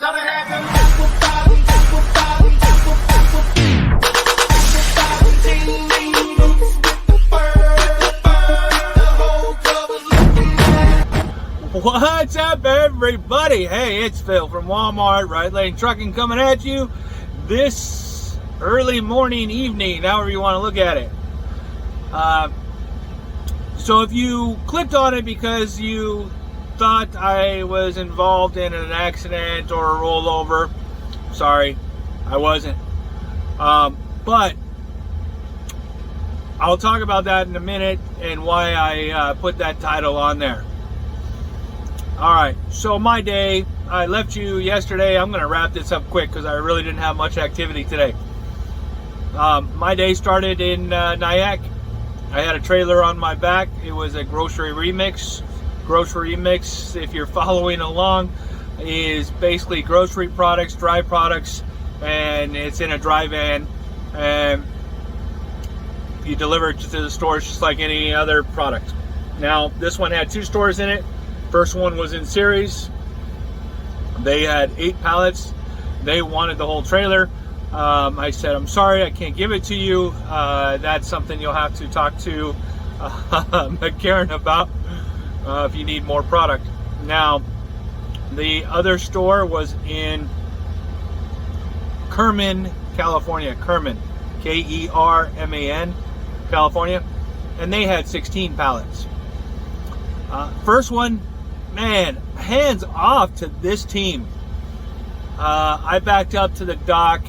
What's up, everybody? Hey, it's Phil from Walmart, Right Lane Trucking, coming at you this early morning, evening, however you want to look at it. So if you clicked on it because you thought I was involved in an accident or a rollover, sorry, I wasn't. But I'll talk about that in a minute and why I put that title on there. All right, so my day, I left you yesterday. I'm going to wrap this up quick because I really didn't have much activity today. My day started in Nyack. I had a trailer on my back. It was a grocery remix. Grocery remix, if you're following along, is basically grocery products, dry products, and it's in a dry van. And you deliver it to the stores just like any other product. Now, this one had 2 stores in it. First one was in series. They had 8 pallets. They wanted the whole trailer. I said, I'm sorry, I can't give it to you. That's something you'll have to talk to McCarran about if you need more product. Now, the other store was in Kerman, California. Kerman, K-E-R-M-A-N, California. And they had 16 pallets. First one, man, hands off to this team. I backed up to the dock,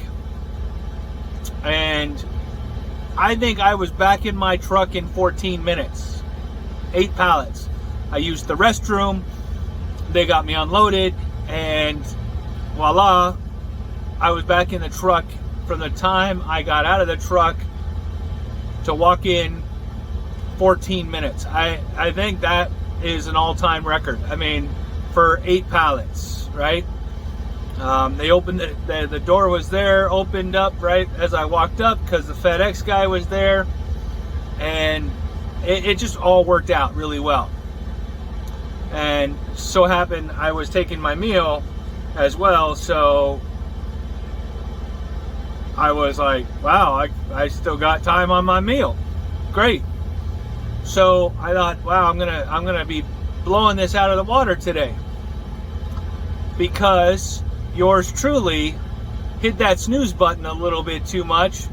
and I think I was back in my truck in 14 minutes. 8 pallets. I used the restroom. They got me unloaded, and voila, I was back in the truck. From the time I got out of the truck to walk in, 14 minutes. I think that is an all-time record. I mean, for 8 pallets, right? They opened the door was there, opened up right as I walked up because the FedEx guy was there, and it just all worked out really well. And so happened I was taking my meal as well, so I was like, wow, I still got time on my meal. Great. So I thought, wow, I'm gonna be blowing this out of the water today, because yours truly hit that snooze button a little bit too much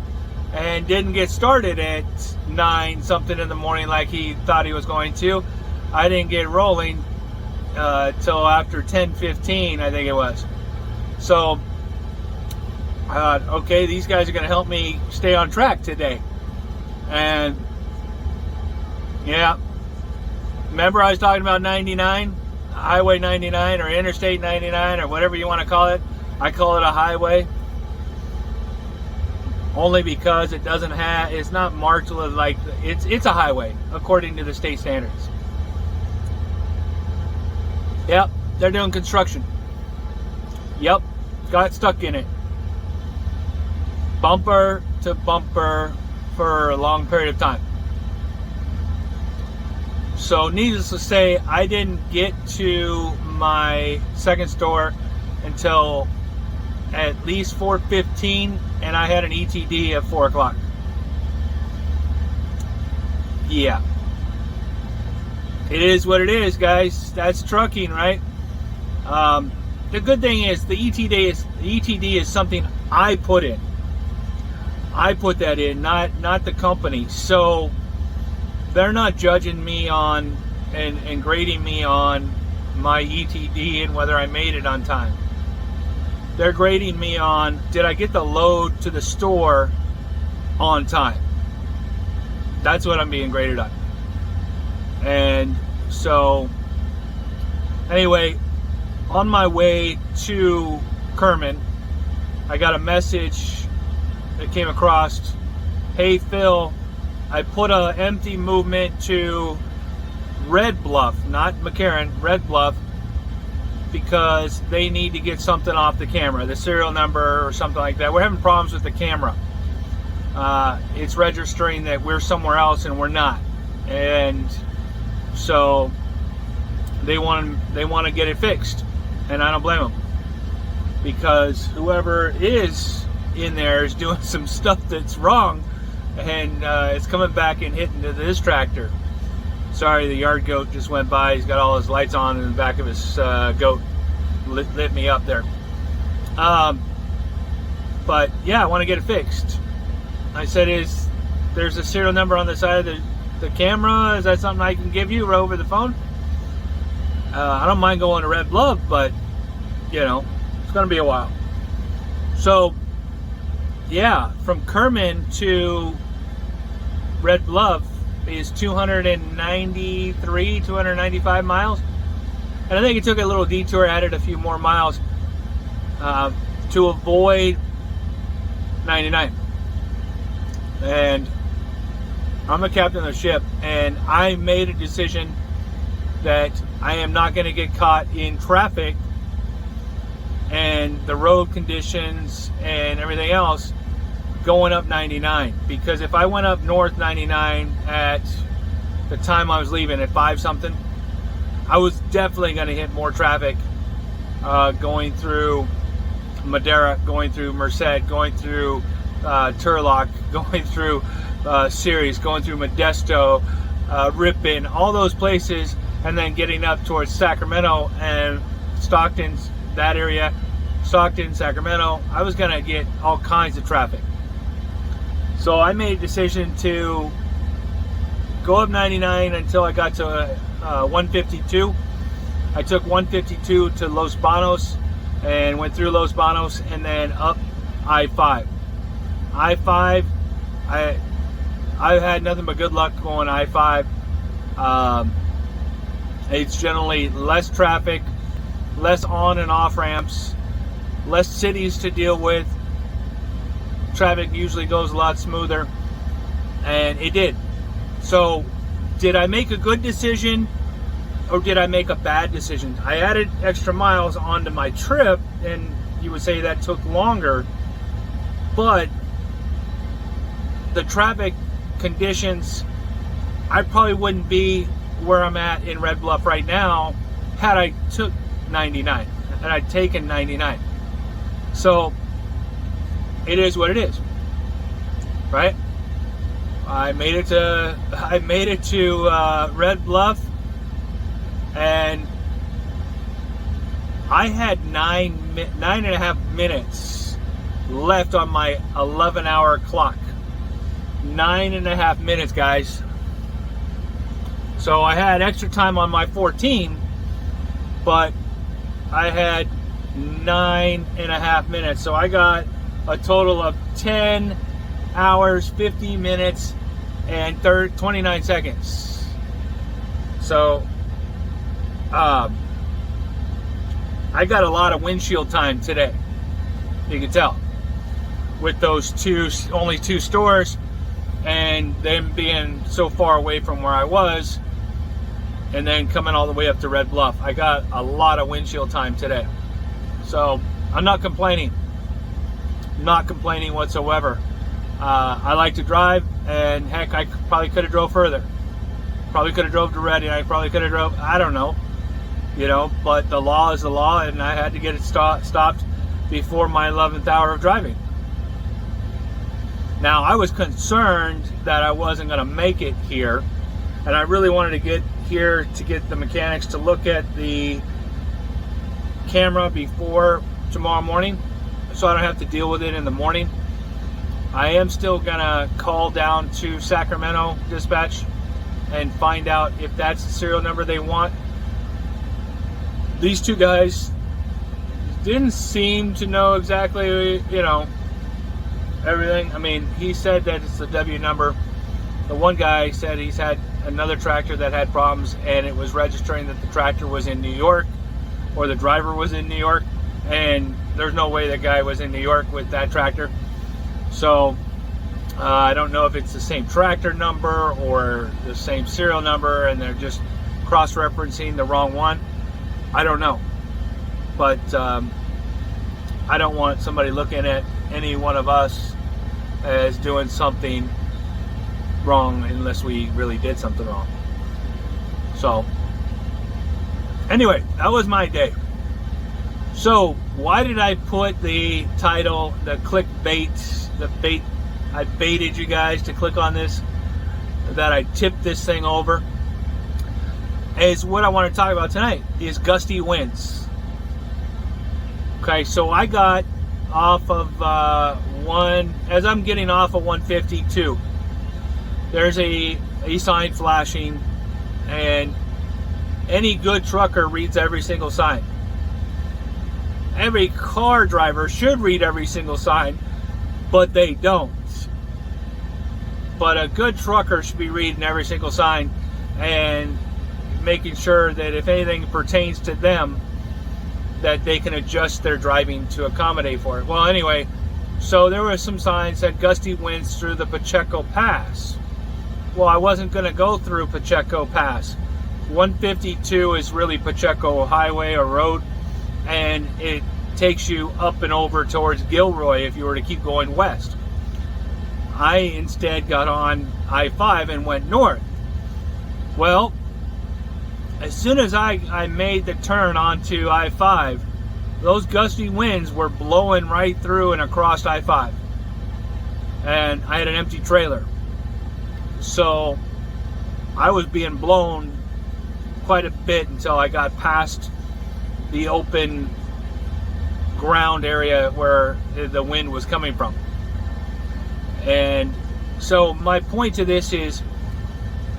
and didn't get started at 9 something in the morning like he thought he was going to. I didn't get rolling till after 10:15, I think it was. So I thought, okay, these guys are gonna help me stay on track today. And yeah, remember I was talking about 99, Highway 99 or Interstate 99 or whatever you want to call it. I call it a highway only because it doesn't have, it's not marked like, it's a highway according to the state standards. Yep, they're doing construction. Yep, got stuck in it. Bumper to bumper for a long period of time. So needless to say, I didn't get to my second store until at least 4:15, and I had an ETD at 4 o'clock. Yeah. It is what it is, guys. That's trucking, right? The good thing is the ETD is something I put in. I put that in, not the company. So they're not judging me on and grading me on my ETD and whether I made it on time. They're grading me on, did I get the load to the store on time? That's what I'm being graded on. And so anyway, on my way to Kerman, I got a message that came across. Hey Phil, I put a empty movement to Red Bluff, not McCarran, Red Bluff, because they need to get something off the camera, the serial number or something like that. We're having problems with the camera. It's registering that we're somewhere else and we're not, and so they want to get it fixed, and I don't blame them. because whoever is in there is doing some stuff that's wrong, and it's coming back and hitting this tractor. Sorry, the yard goat just went by. He's got all his lights on in the back of his goat. Lit me up there. But yeah, I want to get it fixed. I said, there's a serial number on the side of the camera? Is that something I can give you right over the phone? I don't mind going to Red Bluff, but you know, it's going to be a while. So yeah, from Kerman to Red Bluff is 295 miles. And I think it took a little detour, added a few more miles to avoid 99. And I'm the captain of the ship, and I made a decision that I am not going to get caught in traffic and the road conditions and everything else going up 99. Because if I went up north 99 at the time I was leaving at 5 something, I was definitely going to hit more traffic going through Madera, going through Merced, going through Turlock, going through Ceres, going through Modesto, Ripon, all those places, and then getting up towards Sacramento and Stockton, that area, Stockton, Sacramento. I was going to get all kinds of traffic. So I made a decision to go up 99 until I got to 152. I took 152 to Los Banos and went through Los Banos and then up I-5. I-5, I've had nothing but good luck going I-5. It's generally less traffic, less on and off ramps, less cities to deal with. Traffic usually goes a lot smoother, and it did. So did I make a good decision or did I make a bad decision? I added extra miles onto my trip, and you would say that took longer, but the traffic conditions, I probably wouldn't be where I'm at in Red Bluff right now had I took 99 and I'd taken 99. So it is what it is, right? I made it to Red Bluff, and I had 9.5 minutes left on my 11-hour clock. 9.5 minutes, guys. So I had extra time on my 14, but I had 9.5 minutes. So I got a total of 10 hours, 50 minutes, and 29 seconds. So I got a lot of windshield time today. You can tell with those only two stores, and them being so far away from where I was, and then coming all the way up to Red Bluff. I got a lot of windshield time today. So I'm not complaining. Not complaining whatsoever. I like to drive, and heck, I probably could have drove further. Probably could have drove to Redding. I probably could have drove, I don't know. You know, but the law is the law, and I had to get it stopped before my 11th hour of driving. Now, I was concerned that I wasn't going to make it here, and I really wanted to get here to get the mechanics to look at the camera before tomorrow morning, so I don't have to deal with it in the morning. I am still going to call down to Sacramento Dispatch and find out if that's the serial number they want. These two guys didn't seem to know exactly, you know, everything. I mean, he said that it's the W number. The one guy said he's had another tractor that had problems, and it was registering that the tractor was in New York, or the driver was in New York, and there's no way that guy was in New York with that tractor. So I don't know if it's the same tractor number or the same serial number, and they're just cross-referencing the wrong one. I don't know, but I don't want somebody looking at any one of us as doing something wrong unless we really did something wrong. So anyway, that was my day. So why did I put the title, the clickbait, the bait, I baited you guys to click on this, that I tipped this thing over, is what I want to talk about tonight is Gusty Winds. Okay, so I got off of as I'm getting off of 152, there's a sign flashing, and any good trucker reads every single sign. Every car driver should read every single sign, but they don't. But a good trucker should be reading every single sign and making sure that if anything pertains to them, that they can adjust their driving to accommodate for it. Well, anyway, so there were some signs that Gusty Winds through the Pacheco Pass. Well, I wasn't going to go through Pacheco Pass. 152 is really Pacheco Highway or road, and it takes you up and over towards Gilroy if you were to keep going west. I instead got on I-5 and went north. Well, as soon as I made the turn onto I-5, those gusty winds were blowing right through and across I-5. And I had an empty trailer. So I was being blown quite a bit until I got past the open ground area where the wind was coming from. And so my point to this is,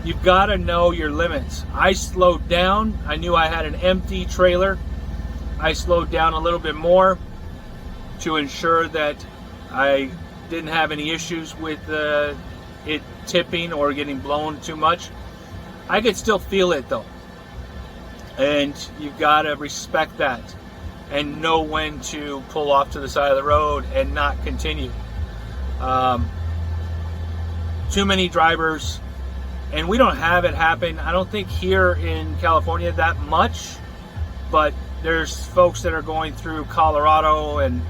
you've got to know your limits. I slowed down. I knew I had an empty trailer. I slowed down a little bit more to ensure that I didn't have any issues with it tipping or getting blown too much. I could still feel it though. And you've got to respect that and know when to pull off to the side of the road and not continue. Too many drivers, and we don't have it happen, I don't think here in California that much, but there's folks that are going through Colorado and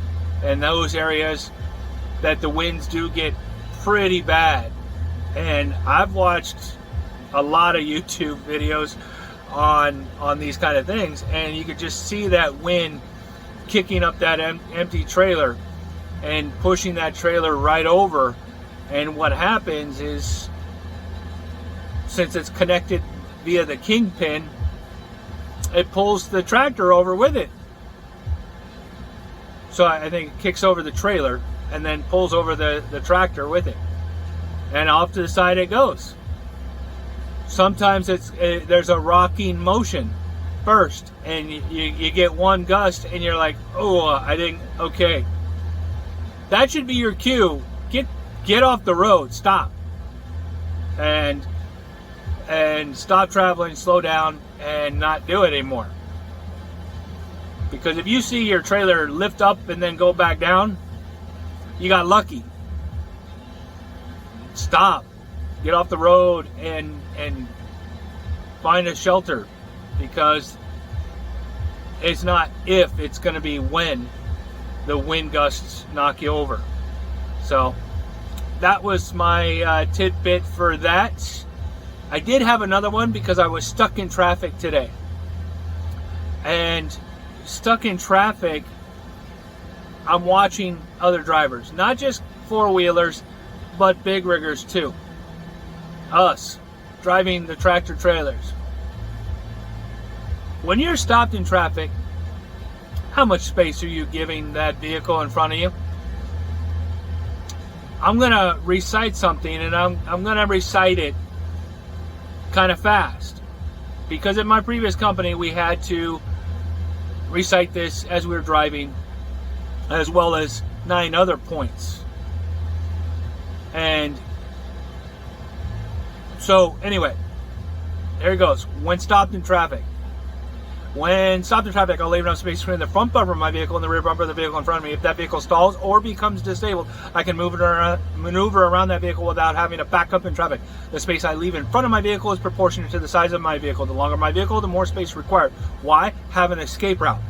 those areas that the winds do get pretty bad. And I've watched a lot of YouTube videos on these kind of things, and you could just see that wind kicking up that empty trailer and pushing that trailer right over. And what happens is, since it's connected via the kingpin, it pulls the tractor over with it. So I think it kicks over the trailer and then pulls over the tractor with it. And off to the side it goes. Sometimes there's a rocking motion first, and you get one gust and you're like, oh, I didn't, okay. That should be your cue. Get off the road, stop. And stop traveling, slow down, and not do it anymore. Because if you see your trailer lift up and then go back down, you got lucky. Stop. Get off the road and find a shelter, because it's not if, it's going to be when the wind gusts knock you over. So that was my tidbit for that. I did have another one because I was stuck in traffic today. And stuck in traffic, I'm watching other drivers, not just four-wheelers, but big riggers too. Us, driving the tractor trailers. When you're stopped in traffic, how much space are you giving that vehicle in front of you? I'm going to recite something, and I'm going to recite it kind of fast, because at my previous company we had to recite this as we were driving, as well as 9 other points. And so anyway, there it goes. When stopped in traffic. When stopped in traffic, I'll leave enough space between the front bumper of my vehicle and the rear bumper of the vehicle in front of me. If that vehicle stalls or becomes disabled, I can maneuver around that vehicle without having to back up in traffic. The space I leave in front of my vehicle is proportionate to the size of my vehicle. The longer my vehicle, the more space required. Why? Have an escape route.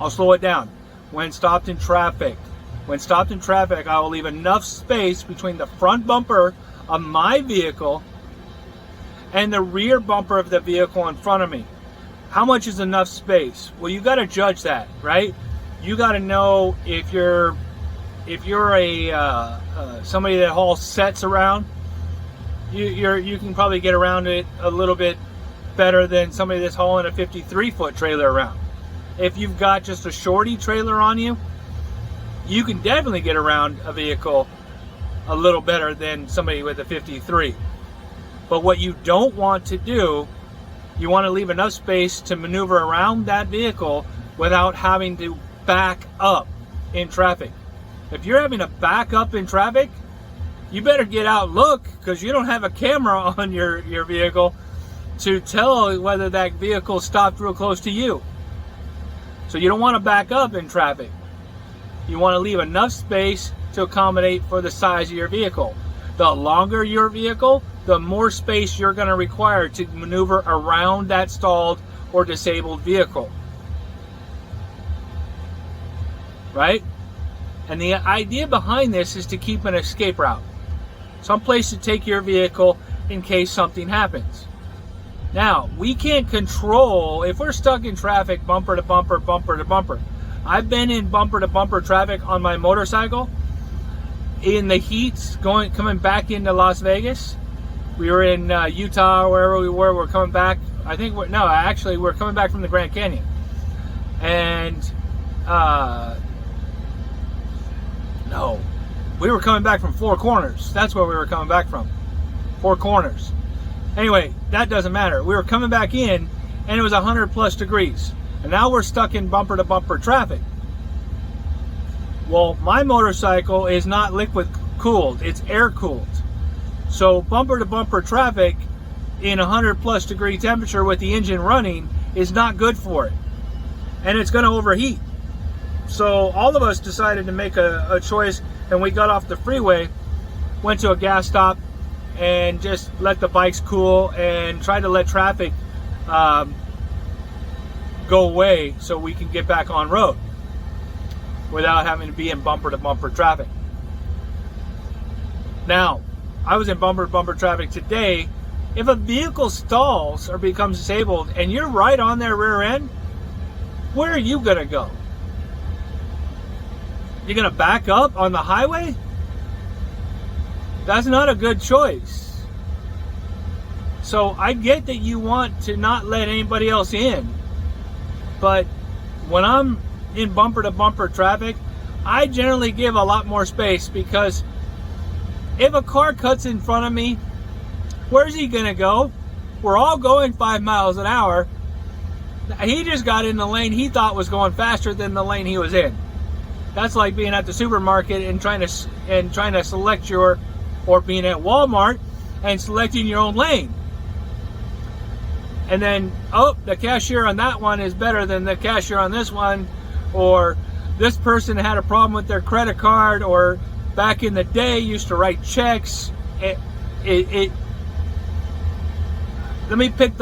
I'll slow it down. When stopped in traffic. When stopped in traffic, I will leave enough space between the front bumper of my vehicle and the rear bumper of the vehicle in front of me. how much is enough space? Well, you got to judge that, right? You got to know if you're a somebody that hauls sets around, you can probably get around it a little bit better than somebody that's hauling a 53-foot trailer around. If you've got just a shorty trailer on you, you can definitely get around a vehicle a little better than somebody with a 53. But what you don't want to do, you want to leave enough space to maneuver around that vehicle without having to back up in traffic. If you're having to back up in traffic, you better get out and look, because you don't have a camera on your vehicle to tell whether that vehicle stopped real close to you. So you don't want to back up in traffic. You want to leave enough space to accommodate for the size of your vehicle. The longer your vehicle, the more space you're going to require to maneuver around that stalled or disabled vehicle. Right? And the idea behind this is to keep an escape route. Someplace to take your vehicle in case something happens. Now, we can't control, if we're stuck in traffic bumper to bumper, bumper to bumper. I've been in bumper to bumper traffic on my motorcycle in the heat coming back into Las Vegas. We were in Utah, wherever we were. We're coming back. We're coming back from the Grand Canyon. And we were coming back from Four Corners. That's where we were coming back from. Four Corners. Anyway, that doesn't matter. We were coming back in, and it was 100 plus degrees. And now we're stuck in bumper to bumper traffic. Well, my motorcycle is not liquid cooled, it's air cooled. So bumper to bumper traffic in 100 plus degree temperature with the engine running is not good for it. And it's going to overheat. So all of us decided to make a choice, and we got off the freeway, went to a gas stop, and just let the bikes cool and try to let traffic go away so we can get back on road without having to be in bumper to bumper traffic. Now, I was in bumper to bumper traffic today. If a vehicle stalls or becomes disabled and you're right on their rear end, where are you gonna go? You're gonna back up on the highway? That's not a good choice. So I get that you want to not let anybody else in, but when I'm in bumper to bumper traffic, I generally give a lot more space, because if a car cuts in front of me, where's he gonna go? We're all going 5 miles an hour. He just got in the lane he thought was going faster than the lane he was in. That's like being at the supermarket and trying to select your, or being at Walmart and selecting your own lane. And then, the cashier on that one is better than the cashier on this one, or this person had a problem with their credit card, or back in the day used to write checks. Let me pick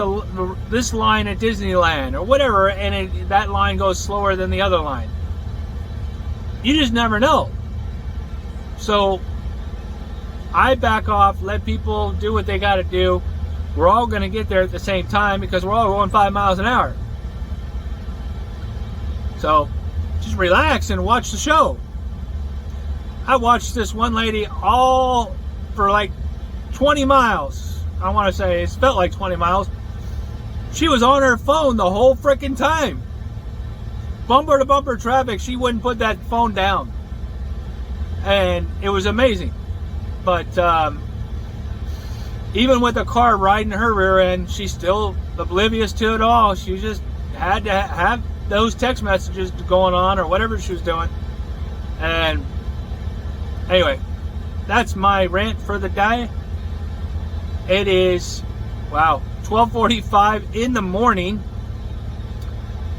this line at Disneyland or whatever, and that line goes slower than the other line. You just never know. So I back off, let people do what they got to do. We're all going to get there at the same time because we're all going 5 miles an hour. So just relax and watch the show. I watched this one lady all for like 20 miles. I want to say it felt like 20 miles. She was on her phone the whole freaking time. Bumper to bumper traffic, she wouldn't put that phone down. And it was amazing. But even with the car riding her rear end, she's still oblivious to it all. She just had to have those text messages going on or whatever she was doing. And anyway, that's my rant for the day. It is, 12:45 in the morning.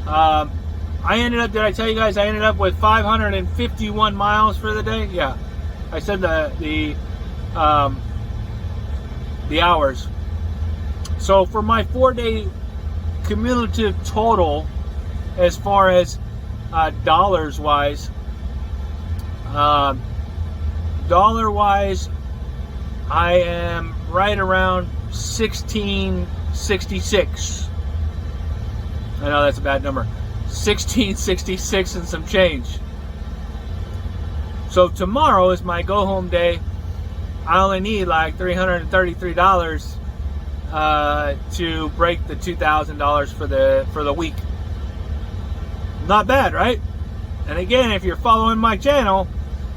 Did I tell you guys I ended up with 551 miles for the day? Yeah. I said the hours. So for my 4-day cumulative total, as far as dollars wise, I am right around 1666. I know that's a bad number. $1,666 and some change. So tomorrow is my go home day. I only need like $333 to break the $2,000 for the week. Not bad, right? And again, if you're following my channel,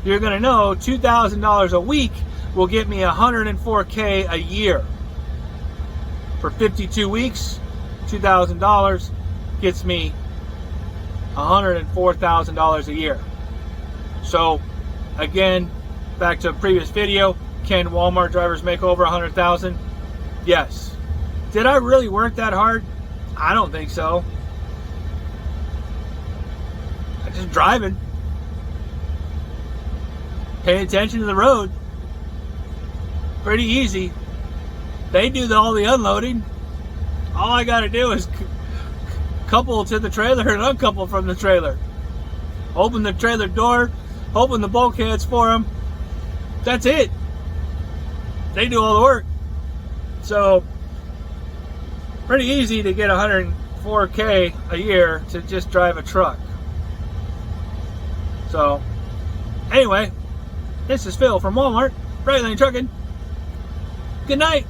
you're gonna know $2,000 a week will get me $104K a year. For 52 weeks, $2,000 gets me $104,000 a year. So again, back to a previous video, can Walmart drivers make over $100,000? Yes. Did I really work that hard? I don't think so. I'm just driving, paying attention to the road. Pretty easy. They do all the unloading. All I got to do is couple to the trailer and uncouple from the trailer. Open the trailer door, open the bulkheads for them. That's it. They do all the work. So, pretty easy to get $104K a year to just drive a truck. So, anyway, this is Phil from Walmart, Right Lane Trucking. Good night.